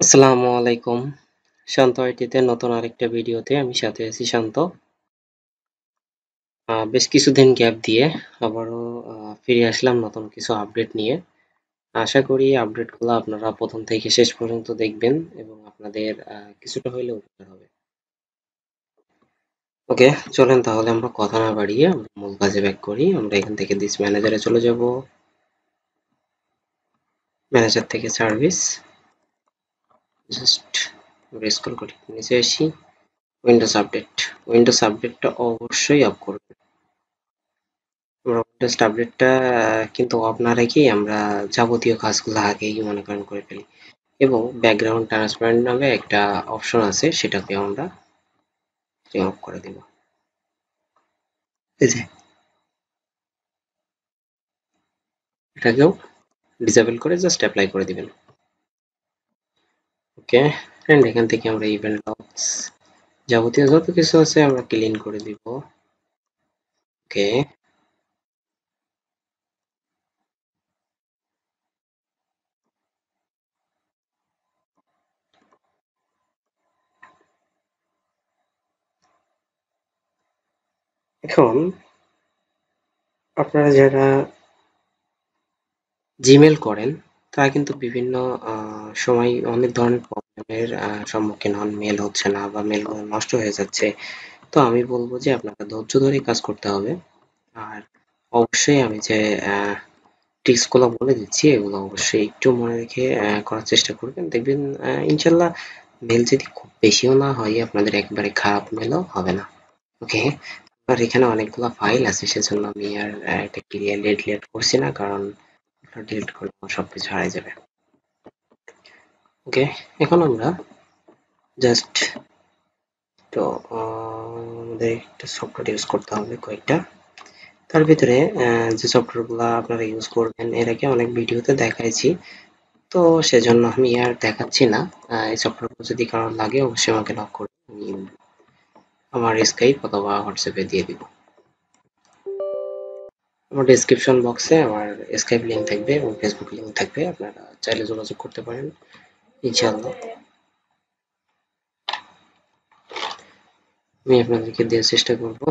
আসসালামু আলাইকুম। শান্ত আইটিতে নতুন আরেকটা ভিডিওতে আমি সাথে আছি শান্ত। বেশ কিছুদিন গ্যাপ দিয়ে আবারও ফিরে আসলাম নতুন কিছু আপডেট নিয়ে। আশা করি আপডেটগুলো আপনারা প্রথম থেকে শেষ পর্যন্ত দেখবেন এবং আপনাদের কিছুটা হইলেও উপকার হবে। ওকে, চলেন তাহলে আমরা কথা না বাড়িয়ে আমরা মূল কাজে ব্যাক করি। আমরা এখান থেকে দিস ম্যানেজারে চলে যাব। ম্যানেজার থেকে সার্ভিস, জাস্ট স্ক্রল করি নিচে আসি। উইন্ডোজ আপডেটটা অবশ্যই অফ করবেন। উইন্ডোজ আপডেটটা কিন্তু অফ না রেখেই আমরা যাবতীয় কাজগুলো আগেই মনে করেন করে ফেলি এবং ব্যাকগ্রাউন্ড ট্রান্সপারেন্ট নামে একটা অপশন আছে, সেটাকে আমরা অফ করে দিব। এই যে এটাকেও ডিসেবল করে জাস্ট অ্যাপ্লাই করে দিবেন। ওকে, এন্ড এখান থেকে আমরা ইভেন্ট লগস যাবতীয় যত কিছু আছে আমরা ক্লিন করে দিব। ওকে, এখন আপনারা যারা জিমেল করেন তারা কিন্তু বিভিন্ন সময় অনেক ধরনের প্রবলেমের সম্মুখীন হন। মেল হচ্ছে না বা মেলগুলো নষ্ট হয়ে যাচ্ছে। তো আমি বলবো যে আপনাকে ধৈর্য ধরে কাজ করতে হবে। আর অবশ্যই আমি যে ট্রিক্স গুলো বলে দিচ্ছি এগুলো অবশ্যই একটু মনে রেখে করার চেষ্টা করবেন। দেখবেন ইনশাল্লাহ মেল যদি খুব বেশিও না হয় আপনাদের একবারে খারাপ মেলও হবে না। ওকে, আর এখানে অনেকগুলো ফাইল আছে সেজন্য আমি আর এটা ক্লিয়ারলি ডিলিট করছি না, কারণ ডিলিট করলে আমার সবকিছু হারিয়ে যাবে। ওকে, এখন আমরা জাস্ট তো আমাদের একটা সফটওয়্যার ইউজ করতে হবে কয়েকটা। তার ভিতরে যে সফটওয়্যারগুলো আপনারা ইউজ করবেন এর আগে অনেক ভিডিওতে দেখাইছি, তো সেজন্য আমি আর দেখাচ্ছি না। এই সফটওয়্যারগুলো যদি কারোর লাগে অবশ্যই আমাকে নক করবেন, আমি আমার স্কাইপ অথবা হোয়াটসঅ্যাপে দিয়ে দিব। আমার ডেসক্রিপশন বক্সে আমার স্কাইপ লিঙ্ক থাকবে এবং ফেসবুক লিঙ্ক থাকবে, আপনারা চাইলে যোগাযোগ করতে পারেন ইনশাআল্লাহ। আমি আপনাদেরকে দেওয়ার চেষ্টা করব।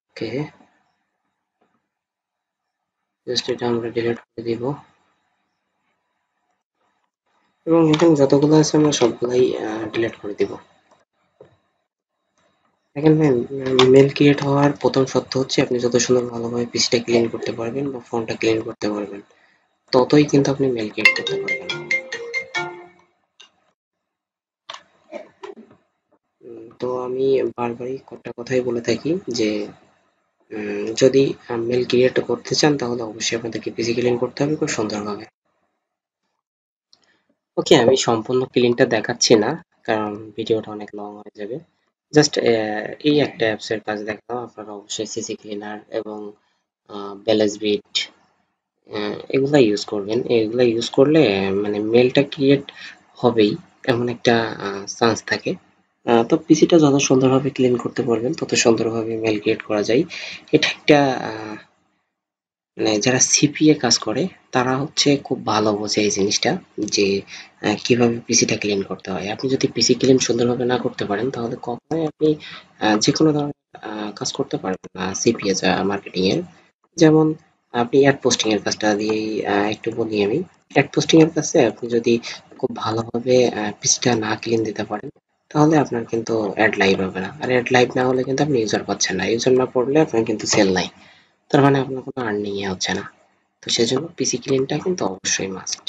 ওকে, জাস্ট এটা আমরা ডিলিট করে দিব এবং এখানে যতগুলো আছে আমরা সবগুলাই ডিলিট করে দিব। দেখেন ম্যাম, মেল ক্রিয়েট হওয়ার প্রথম শর্ত হচ্ছে আপনি যত সুন্দর ভালোভাবে পিসিটা ক্লিন করতে পারবেন বা ফোনটা ক্লিন করতে পারবেন, ততই কিন্তু আপনি মেল ক্রিয়েট করতে পারবেন। তো আমি বারবারই একটা কথাই বলে থাকি যে যদি মেল ক্রিয়েট করতে চান তাহলে অবশ্যই আপনাদেরকে পিসি ক্লিন করতে হবে খুব সুন্দরভাবে। ওকে, আমি সম্পূর্ণ ক্লিনটা দেখাচ্ছি না, কারণ ভিডিওটা অনেক লং হয়ে যাবে। জাস্ট এই একটা অ্যাপসের কাজ দেখালাম। আপনারা অবশ্যই সিসি ক্লিনার এবং ব্যালেন্স বিট এগুলা ইউজ করবেন। এগুলা ইউজ করলে মানে মেলটা ক্রিয়েট হবেই এমন একটা চান্স থাকে। তো পিসিটা যত সুন্দরভাবে ক্লিন করতে পারবেন তত সুন্দরভাবে মেল ক্রিয়েট করা যায়। এটা একটা মানে যারা সিপিএ কাজ করে তারা হচ্ছে খুব ভালো বোঝে এই জিনিসটা, যে কিভাবে পিসিটা ক্লিন করতে হয়। আপনি যদি পিসি ক্লিন সুন্দরভাবে না করতে পারেন তাহলে কখনোই আপনি যে কোনো ধরনের কাজ করতে পারবেন না সিপিএ যা মার্কেটিং এর। যেমন আপনি অ্যাড পোস্টিং এর কাজটা দিয়েই একটু বলি আমি। অ্যাড পোস্টিং এর কাছে আপনি যদি খুব ভালোভাবে পিসিটা না ক্লিন দিতে পারেন তাহলে আপনার কিন্তু অ্যাড লাইভ হবে না, আর অ্যাড লাইভ না হলে কিন্তু আপনি ইউজার পাচ্ছেন না, ইউজার না পড়লে আপনার কিন্তু সেল নাই, তার মানে আপনার কোনো আর্নিং হচ্ছে না। তো সেজন্য পিসি ক্লিনটা কিন্তু অবশ্যই মাস্ট।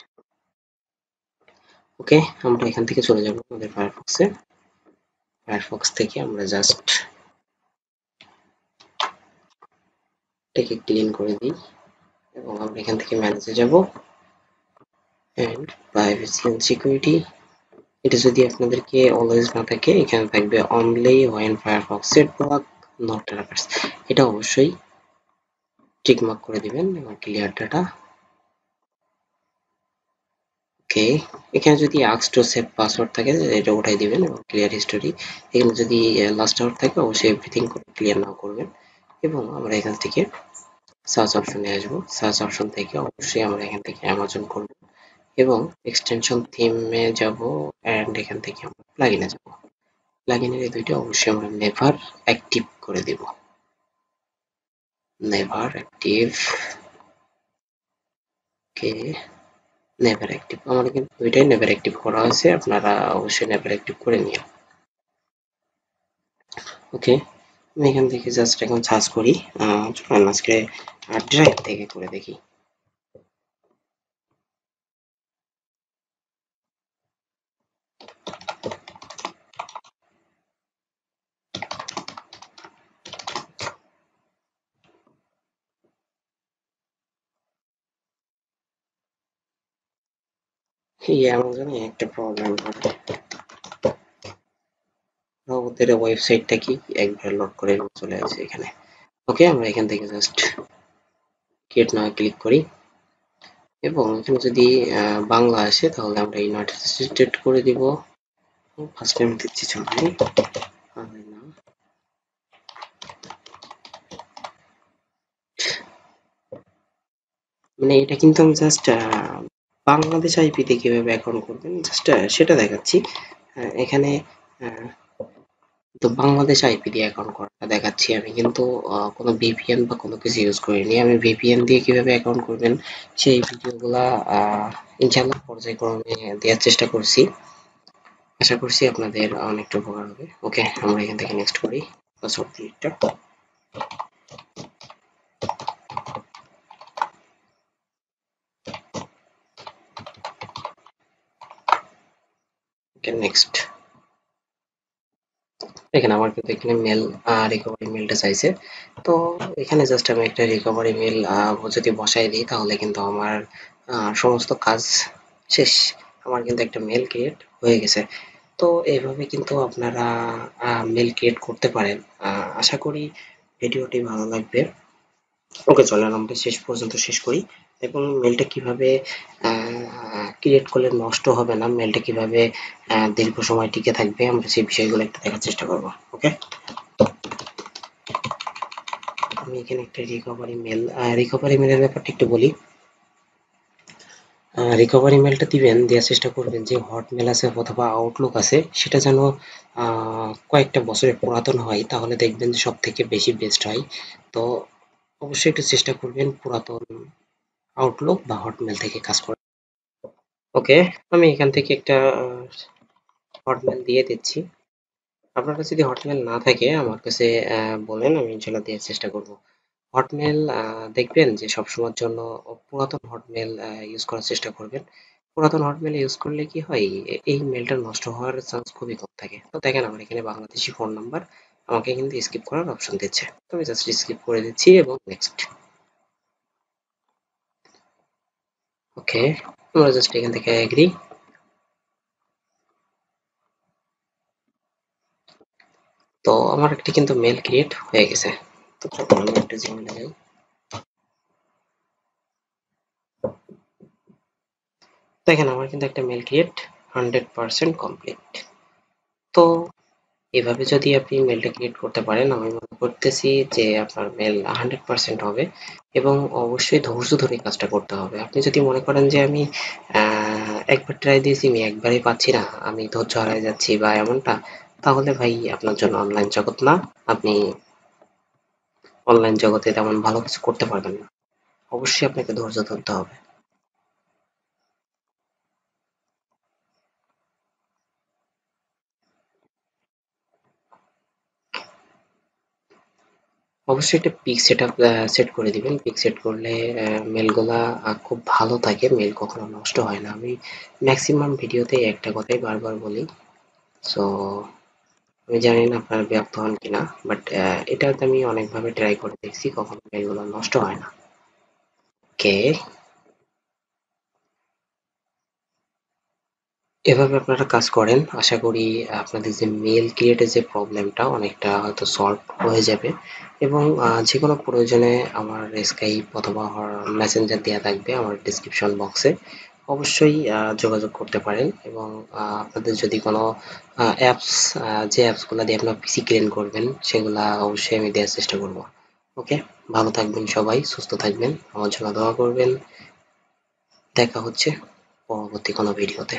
ওকে, আমরা এখান থেকে চলে যাব আমাদের ফায়ারফক্সে। ফায়ারফক্স থেকে আমরা জাস্ট এটাকে ক্লিন করে দিই এবং আমরা এখান থেকে ম্যানেজে যাব এন্ড প্রাইভেসি এন্ড সিকিউরিটি। এটা যদি আপনাদেরকে অলওয়েজ না থাকে, এখানে থাকবে only when Firefox at block not attackers. এটা অবশ্যই টিক মার্ক করে দিবেন এবং ক্লিয়ার ডাটা। ওকে, এখানে যদি আস্ক টু সেভ পাসওয়ার্ড থাকে এটা উঠাই দিবেন এবং ক্লিয়ার হিস্টোরি। এখানে যদি লাস্ট আউট থাকে অবশ্যই এভরিথিং ক্লিয়ার নাও করবেন এবং আমরা এখান থেকে সার্চ অপশনে আসবো। সার্চ অপশন থেকে অবশ্যই আমরা এখান থেকে অ্যামাজন করব এবং এক্সটেনশন থিমে যাব অ্যান্ড এখান থেকে আমরা প্লাগইনে যাব। প্লাগইনের এই দুইটা অবশ্যই আমরা নেভার অ্যাক্টিভ করে দিব। নেভার অ্যাক্টিভ, ওকে, নেভার অ্যাক্টিভ আমার কিন্তু দুইটাই নেভার অ্যাক্টিভ করা হয়েছে, আপনারা অবশ্যই নেভার অ্যাক্টিভ করে নিও। ওকে, আমি এখান থেকে জাস্ট এখন সার্চ করি, চলুন আজকে ড্রাইভ থেকে করে দেখি। এই অ্যামাজনে একটা প্রবলেম হবে, ওদের ওয়েবসাইটটা কি একবার লোড করে চলে আসে এখানে। ওকে, আমরা এখান থেকে জাস্ট ক্রিয়েট নাও ক্লিক করি এবং এখানে যদি বাংলা আসে তাহলে আমরা ইউনাইটেড স্টেট করে দিব। ফার্স্ট টাইম দিচ্ছি, চলবে না। মানে এটা কিন্তু আমি জাস্ট বাংলাদেশ আইপিতে কিভাবে অ্যাকাউন্ট করবেন জাস্ট সেটা দেখাচ্ছি। এখানে আহ, তো বাংলাদেশ আইপি দিয়ে অ্যাকাউন্ট করাটা দেখাচ্ছি আমি, কিন্তু কোনো ভিপিএন বা কোনো কিছু ইউজ করিনি। আমি ভিপিএন দিয়ে কিভাবে অ্যাকাউন্ট করবেন সেই ভিডিওগুলা ইনশাআল্লাহ পর্যায়ক্রমে দেওয়ার চেষ্টা করছি। আশা করছি আপনাদের অনেকটা উপকার হবে। ওকে, আমরা এখান থেকে নেক্সট করি পাসওয়ার্ড ডিলিটটা। ওকে, নেক্সট। দেখেন আমার কিন্তু এখানে মেল রিকভারি মেলটা চাইছে, তো এখানে জাস্ট আমি একটা রিকভারি মেল যদি বসাই দিই তাহলে কিন্তু আমার সমস্ত কাজ শেষ। আমার কিন্তু একটা মেল ক্রিয়েট হয়ে গেছে। তো এইভাবে কিন্তু আপনারা মেল ক্রিয়েট করতে পারেন। আশা করি ভিডিওটি ভালো লাগবে। ওকে, চলেন আমরা শেষ পর্যন্ত শেষ করি এবং মেলটা কিভাবে ক্রিয়েট করলে নষ্ট হবে না, মেলটা কিভাবে দীর্ঘ সময় টিকে থাকবে, আমরা সেই বিষয়গুলো একটু দেখার চেষ্টা করব। ওকে, আমি এখানে একটা রিকভারি মেলের ব্যাপারটা একটু বলি। রিকভারি মেলটা দিবেন, দেওয়ার চেষ্টা করবেন যে হটমেল আছে অথবা আউটলুক আছে সেটা যেন কয়েকটা বছরের পুরাতন হয়, তাহলে দেখবেন যে সব থেকে বেশি বেস্ট হয়। তো অবশ্যই একটু চেষ্টা করবেন পুরাতন আউটলুক বা হটমেল থেকে কাজ করার। ওকে, আমি এখান থেকে একটা হটমেল দিয়ে দিচ্ছি। আপনার কাছে যদি হটমেল না থাকে আমার কাছে বলেন, আমি ইনশাল্লাহ দেওয়ার চেষ্টা করব। হটমেল দেখবেন যে সবসময়ের জন্য পুরাতন হটমেল ইউজ করার চেষ্টা করবেন। পুরাতন হটমেল ইউজ করলে কি হয়, এই মেলটা নষ্ট হওয়ার চান্স খুবই কম থাকে। তো দেখেন আমার এখানে বাংলাদেশি ফোন নাম্বার আমাকে কিন্তু স্কিপ করার অপশন দিচ্ছে, তো আমি জাস্ট স্কিপ করে দিচ্ছি এবং নেক্সট। ওকে, আমরা জাস্ট এখান থেকে এগ্রি। তো আমার একটি কিন্তু মেল ক্রিয়েট হয়ে গেছে। তো চলুন আমি একটা জিমেইলে যাই। দেখেন আমার কিন্তু একটা মেল ক্রিয়েট 100% কমপ্লিট। তো এভাবে যদি আপনি মেলটা ক্রিয়েট করতে পারেন আমি মনে করতেছি যে আপনার মেল 100% হবে। এবং অবশ্যই ধৈর্য ধরে কাজটা করতে হবে। আপনি যদি মনে করেন যে আমি একবার ট্রাই দিয়েছি আমি একবারই পাচ্ছি না, আমি ধৈর্য হারায় যাচ্ছি বা এমনটা, তাহলে ভাই আপনার জন্য অনলাইন জগৎ না। আপনি অনলাইন জগতে তেমন ভালো কিছু করতে পারবেন না। অবশ্যই আপনাকে ধৈর্য ধরতে হবে। অবশ্যই একটা পিক সেটআপ সেট করে দিবেন। পিক সেট করলে মেলগুলা খুব ভালো থাকে, মেল কখনো নষ্ট হয় না। আমি ম্যাক্সিমাম ভিডিওতে একটা কথাই বারবার বলি। সো আমি জানি না আপনারা বিরক্ত হন কিনা, বাট এটাতে আমি অনেকভাবে ট্রাই করে দেখছি, কখনো মেলগুলো নষ্ট হয় না। ওকে, এভাবে আপনারা কাজ করেন, আশা করি আপনাদের যে মেল ক্রিয়েটের যে প্রবলেমটা অনেকটা হয়তো সলভ হয়ে যাবে। এবং যে কোনো প্রয়োজনে আমার স্কাইপ অথবা মেসেঞ্জার দেওয়া থাকবে আমার ডিসক্রিপশন বক্সে, অবশ্যই যোগাযোগ করতে পারেন। এবং আপনাদের যদি কোনো অ্যাপস, যে অ্যাপসগুলো দিয়ে আপনার পিসি ক্লিন করবেন সেগুলা অবশ্যই আমি দেওয়ার চেষ্টা করব। ওকে, ভালো থাকবেন সবাই, সুস্থ থাকবেন, আমার জন্য দোয়া করবেন। দেখা হচ্ছে। পরবর্তী কোনো ভিডিওতে।